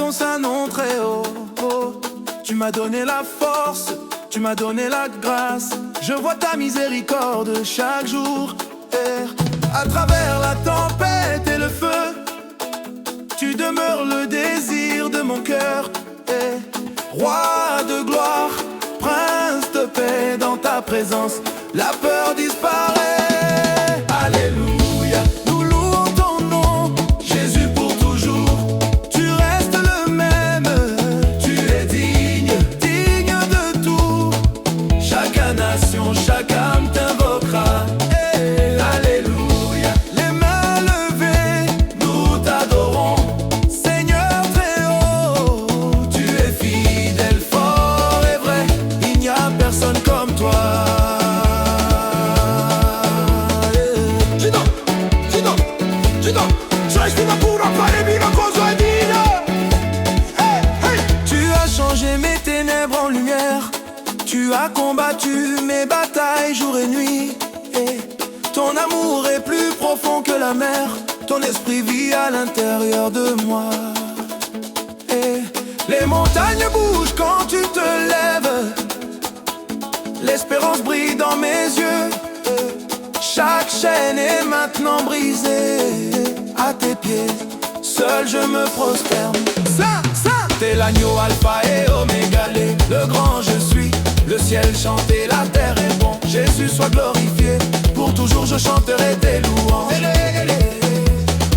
j'annonce un nom très haut. Tu m'as donné la force, tu m'as donné la grâce. Je vois ta miséricorde chaque jour. À travers la tempête et le feu, tu demeures le désir de mon cœur. Roi de gloire, prince de paix, dans ta présence, la peur disparaît. Alléluia, nous louons ton nom, Jésus pour toujours. Tu restes le même, tu es digne, digne de tout. Chaque nation, chaque âme t'invoquera. Alléluia, les mains levées, nous t'adorons. Seigneur très haut, tu es fidèle, fort et vrai. Il n'y a personne comme toi. Tu as changé mes ténèbres en lumière. Tu as combattu mes batailles jour et nuit. Ton amour est plus profond que la mer. Ton esprit vit à l'intérieur de moi. Les montagnes bougent quand tu te lèves. L'espérance brille dans mes yeux. Chaque chaîne est maintenant brisée. À tes pieds, seul je me prosterne. T'es l'agneau alpha et oméga, le grand je suis. Le ciel chante et la terre est bon. Jésus soit glorifié. Pour toujours je chanterai tes louanges.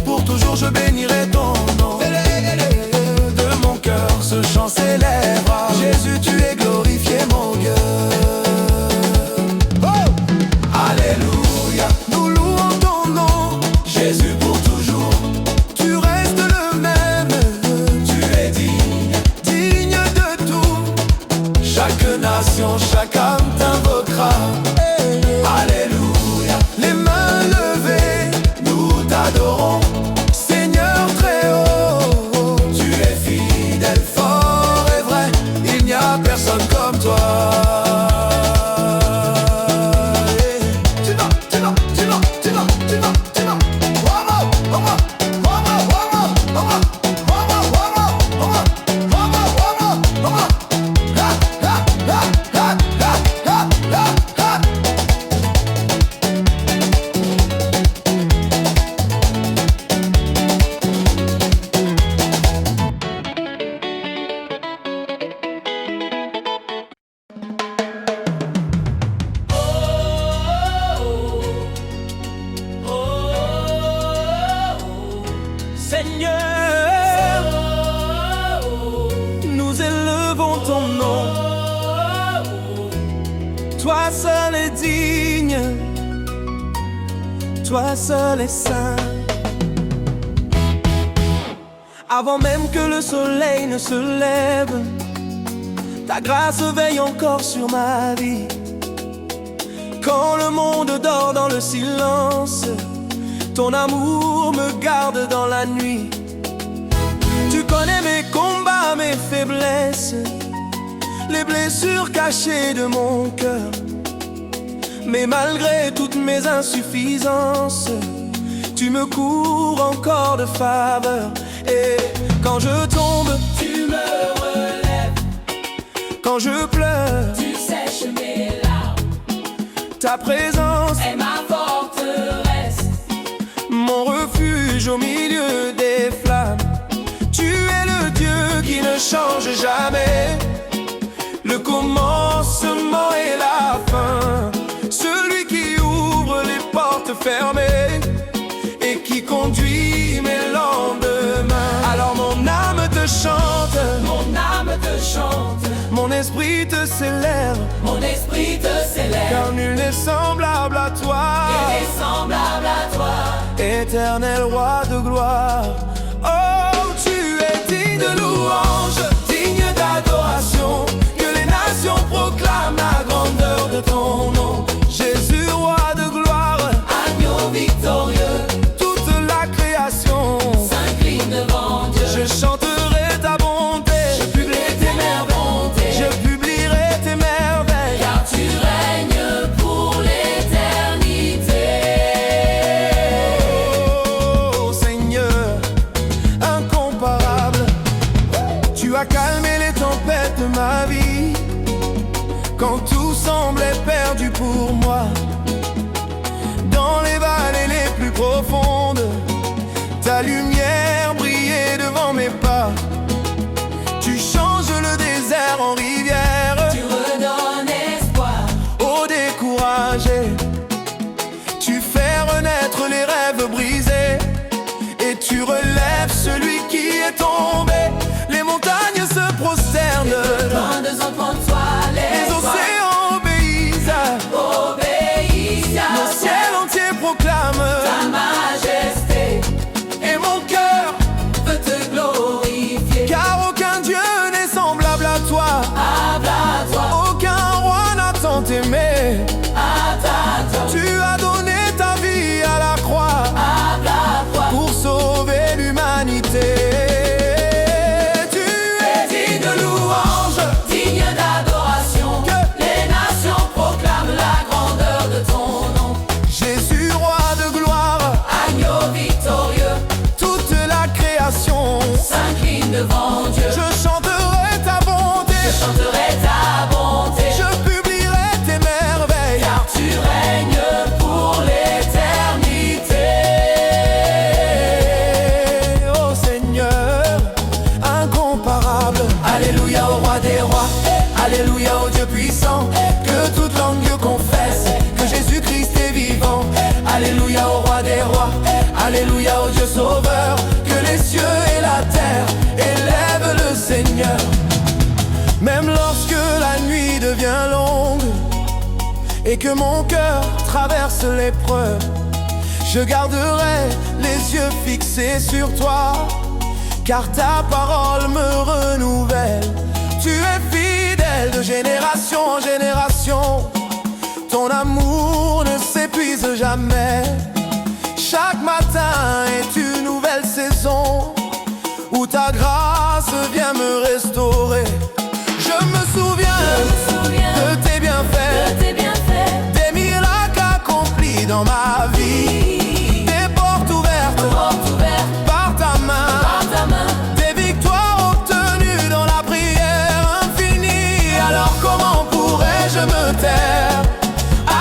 Pour toujours je bénirai ton nom. De mon cœur ce chant s'élèvera. Jésus tu es glorifié mon Dieu. Alléluia, nous louons ton nom, Jésus pour toujours. Tu restes le même, tu es digne, digne de tout. Chaque nation, chaque âme t'invoquera. Alléluia, les mains levées, nous t'adorons. Seigneur très haut, tu es fidèle, fort et vrai. Il n'y a personne comme toi. Seigneur, nous élevons ton nom. Toi seul est digne, toi seul est saint. Avant même que le soleil ne se lève, ta grâce veille encore sur ma vie. Quand le monde dort dans le silence, ton amour me garde dans la nuit. Tu connais mes combats, mes faiblesses, les blessures cachées de mon cœur. Mais malgré toutes mes insuffisances, tu me cours encore de faveur. Et quand je tombe, Tu me relèves, quand je pleure, tu sèches mes larmes. ta présence est ma forteresse, mon refuge au milieu des flammes. Tu es le Dieu qui ne change jamais, le commencement et la fin, celui qui ouvre les portes fermées et qui conduit mes lendemains. Alors mon âme te chante, mon âme te chante, mon esprit te célèbre, mon esprit te célèbre. car nul n'est semblable à toi, Il est semblable à toi, éternel roi de gloire. Oh, tu es digne de louange, digne d'adoration, que les nations proclament la grandeur de ton nom. Jésus, roi de gloire, agneau victorieux, toute la création s'incline devant Dieu. je chanterai ta bonté, Je publierai tes merveilles, je publierai tes merveilles, car tu règnes pour l'éternité. oh Seigneur, incomparable. rêves brisés, et tu relèves celui qui est tombé. Les montagnes se prosternent, les grandes enfants de toi, les océans obéissent, nos ciels entiers proclament ta majesté, et mon cœur veut te glorifier. car aucun Dieu n'est semblable à toi, À toi, aucun roi n'a tant aimé. Tu as donné ta vie à la croix pour sauver l'humanité. Tu es digne de louange, digne d'adoration, que les nations proclament la grandeur de ton nom. Jésus, roi de gloire, Agneau victorieux, toute la création s'incline devant Dieu. Je chanterai ta bonté, Je chanterai ta bonté, je publierai tes merveilles, car tu règnes pour l'éternité. ô Seigneur, incomparable. Alléluia au roi des rois, alléluia au Dieu puissant, que toute langue confesse que Jésus-Christ est vivant. Alléluia au roi des rois, alléluia au Dieu sauveur, que les cieux et la terre élèvent le Seigneur. Même lorsque la nuit devient longue et que mon cœur traverse l'épreuve, je garderai les yeux fixés sur toi, car ta parole me renouvelle. Tu es fidèle de génération en génération, ton amour ne s'épuise jamais. Chaque matin est une nouvelle saison où ta grâce vient me restaurer. Je me souviens de tes bienfaits, des miracles accomplis dans ma vie, des portes ouvertes par ta main, des victoires obtenues dans la prière infinie. Alors comment pourrais-je me taire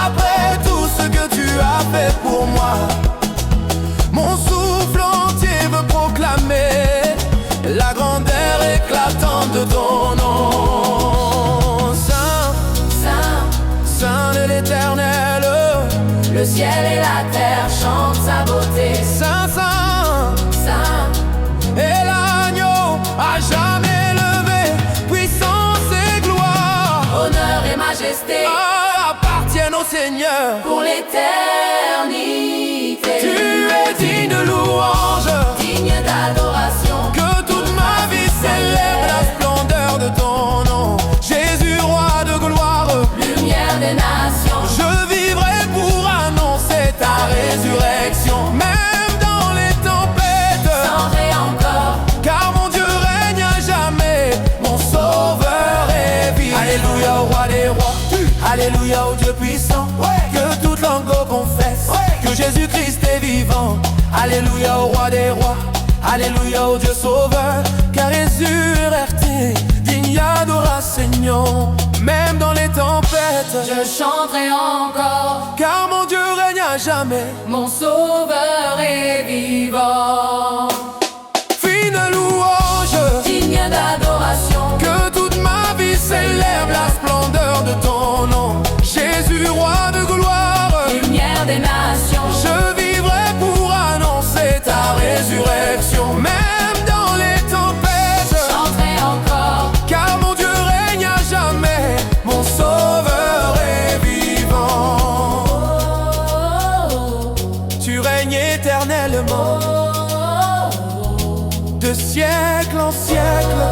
après tout ce que tu as fait pour moi? Mon souffle entier veut proclamer la grandeur éclatante de ton nom. Saint, Saint de l'Éternel, Le ciel et la terre chantent sa beauté. Saint, Saint, et l'agneau à jamais levé, puissance et gloire, Honneur et majesté appartiennent au Seigneur. pour l'éternité. Tu es digne de louange, Digne d'adoration, que toute ma vie célèbre la splendeur de ton nom. Jésus, roi de gloire, lumière des nations. je vivrai pour annoncer ta résurrection. Même dans les tempêtes, Chanterai encore, car mon Dieu règne à jamais, mon sauveur est vivant. Alléluia au roi des rois, alléluia au Dieu puissant, que toute langue confesse que Jésus-Christ est vivant. Alléluia au roi des rois, alléluia au Dieu sauveur, car résurrecté, digne d'adoration. Même dans les tempêtes, je chanterai encore, car mon Dieu règne à jamais. mon sauveur est vivant. Fine louange, Digne d'adoration, que toute ma vie célèbre la splendeur de ton nom. Jésus, roi de gloire, lumière des nations. je vivrai pour annoncer ta résurrection. Même dans les tempêtes, Chanterai encore, car mon Dieu règne à jamais, mon sauveur est vivant. Tu règnes éternellement, de siècle en siècle,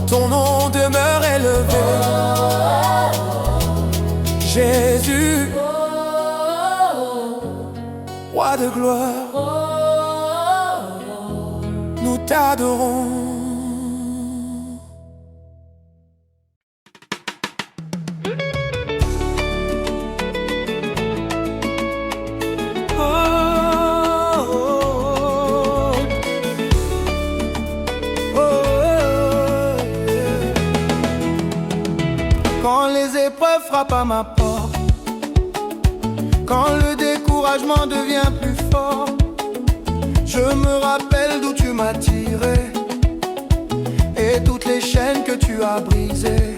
ton nom demeure élevé. Jésus, roi de gloire, nous t'adorons. Quand les épreuves frappent à ma porte, quand le découragement devient plus fort, je me rappelle d'où tu m'as tiré et toutes les chaînes que tu as brisées.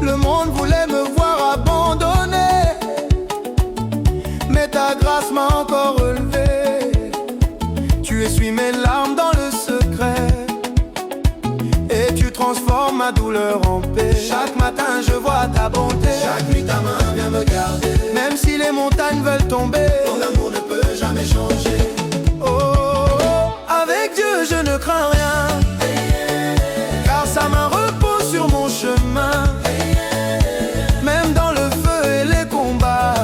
Le monde voulait me voir abandonné, mais ta grâce m'a encore ma douleur en paix. Chaque matin je vois ta bonté. Chaque nuit ta main vient me garder. Même si les montagnes veulent tomber, ton amour ne peut jamais changer. Oh, oh, oh, avec Dieu je ne crains rien, car sa main repose sur mon chemin. Même dans le feu et les combats,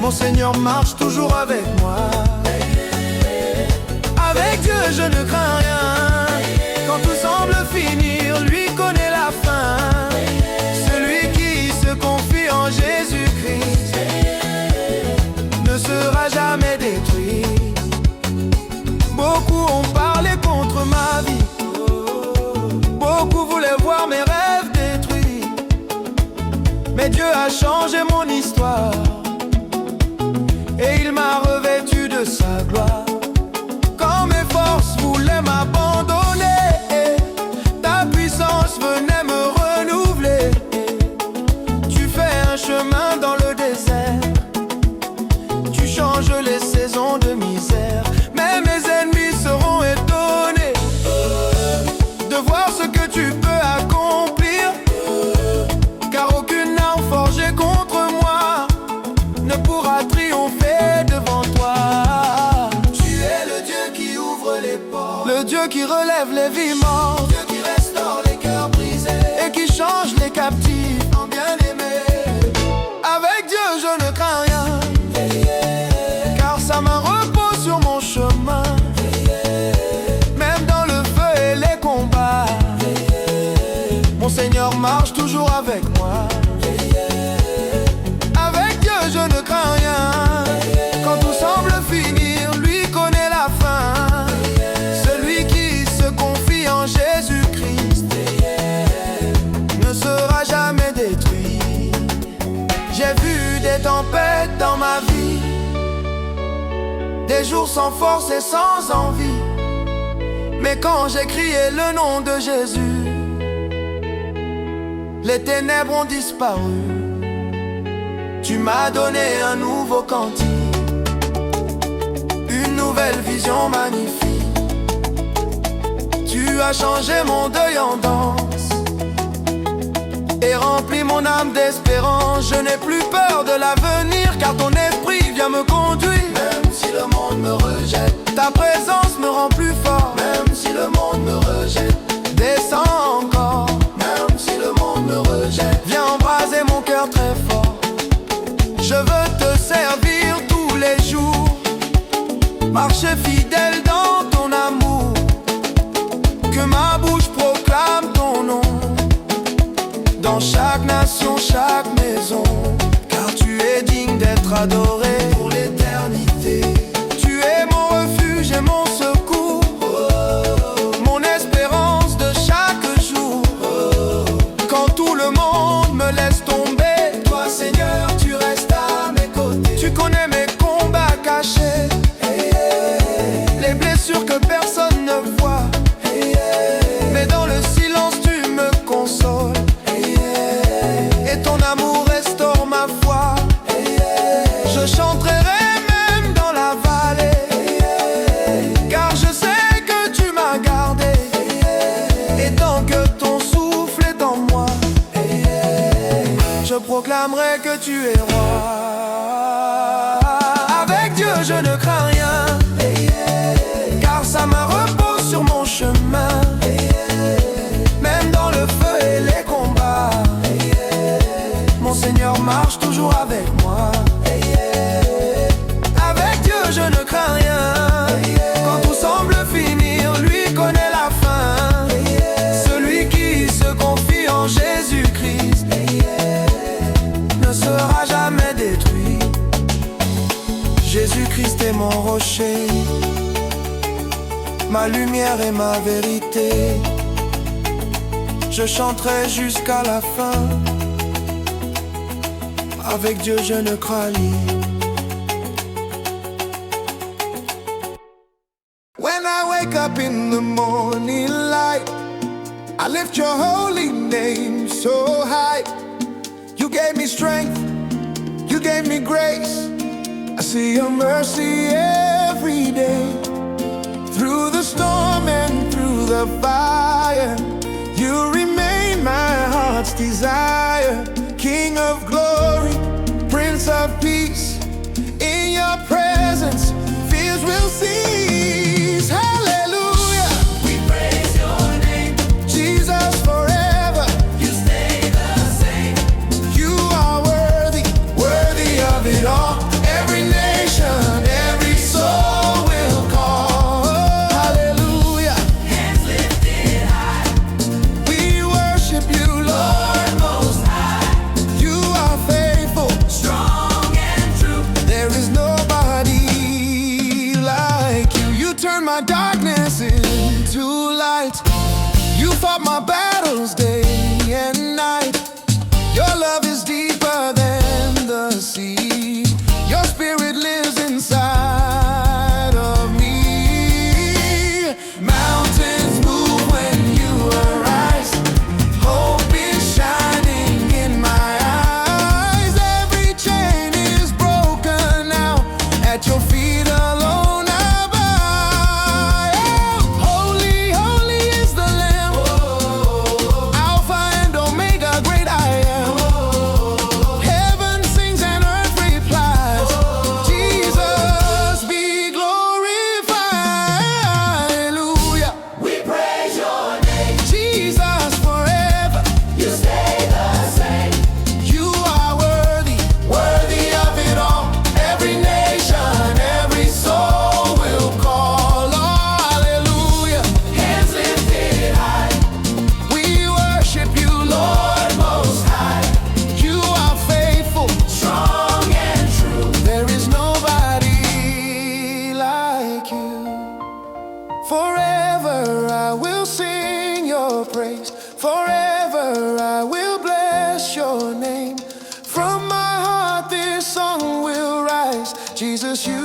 mon Seigneur marche toujours avec moi. Avec Dieu je ne crains rien. Quand tout semble finir, lui connaît la fin. Celui qui se confie en Jésus-Christ ne sera jamais détruit. Beaucoup ont parlé contre ma vie, beaucoup voulaient voir mes rêves détruits, mais Dieu a changé mon histoire et il m'a revêtu de sa gloire. Quand mes forces voulaient m'abandonner, ta puissance venait me renouveler. Tu fais un chemin dans le désert, tu changes les saisons de misère. Mais mes ennemis seront étonnés de voir ce que tu peux accomplir, car aucune arme forgée contre moi ne pourra triompher devant toi. Tu es le Dieu qui ouvre les portes, le Dieu qui relève les vies mortes, Dieu qui restaure les cœurs brisés et qui change les captifs en bien-aimé. Avec Dieu je ne crains rien, car sa main repose sur mon chemin. Même dans le feu et les combats, mon Seigneur marche toujours avec moi. Avec Dieu je ne crains rien. Quand tout semble finir, lui connaît la fin. Celui qui se confie en Jésus-Christ ne sera jamais détruit. J'ai vu des tempêtes dans ma vie, des jours sans force et sans envie, mais quand j'ai crié le nom de Jésus, les ténèbres ont disparu. Tu m'as donné un nouveau cantique, une nouvelle vision magnifique. Tu as changé mon deuil en danse et rempli mon âme d'espérance. Je n'ai plus peur de l'avenir, car ton esprit vient me conduire. Même si le monde me rejette, ta présence me rend plus fort. même si le monde me rejette, Descends encore, même si le monde me rejette. viens embraser mon cœur très fort. Je veux te servir tous les jours, marcher fidèle dans ton amour. Que ma bouche proclame ton nom, dans chaque nation, chaque maison, car tu es digne d'être adoré Pour l'éternité, Tu es mon refuge et mon secours, mon espérance de chaque jour. Quand tout le monde me laisse tomber, toi Seigneur, tu restes à mes côtés. tu connais mes combats cachés, les blessures que personne ne voit, mais dans le silence tu me consoles, et ton amour restaure ma foi. Je chanterai même dans la vallée, car je sais que tu m'as gardé, et tant que ton souffle est en moi, je proclamerai que tu es roi. Avec Dieu je ne crains rien, car sa main repose sur mon chemin. Même dans le feu et les combats, mon Seigneur marche toujours avec moi. Avec Dieu je ne crains rien. Quand tout semble finir, lui connaît la fin. Celui qui se confie en Jésus-Christ ne sera jamais détruit. Jésus-Christ est mon rocher, ma lumière et ma vérité. Je chanterai jusqu'à la fin. Avec Dieu je ne crains rien. When I wake up in the morning light, I lift your holy name so high. You gave me strength, you gave me grace. I see your mercy every day. Through the storm and through the fire, you my heart's desire. King of glory, Prince of peace, in your presence, fears will cease. Hallelujah, We praise your name. Jesus forever. You stay the same. You are worthy, worthy of it all. Every nation, every soul will call. Hallelujah, Hands lifted high. we worship you, Lord. Lord Most High. You are faithful. Strong and true. There is nobody like you. You turn my darkness into light. You fought my battles day and night. Your love is deeper than the sea. Your spirit lives inside of me. Mountains move when you arise. Hope is shining in my eyes. Every chain is broken now. At your feet alone I bow. Holy, holy is the Lamb. Alpha and Omega, great I am. Heaven sings and earth replies. Jesus be glorified. Hallelujah. We praise your name. Jesus forever. You stay the same. You are worthy, worthy of it all. Every nation, every soul will call. Oh, hallelujah. Hands lifted high. We worship you, Lord Most High. You are faithful. Strong and true. There is nobody like you. Forever I will sing your praise. Forever I will bless your name. From my heart this song will rise. Jesus, you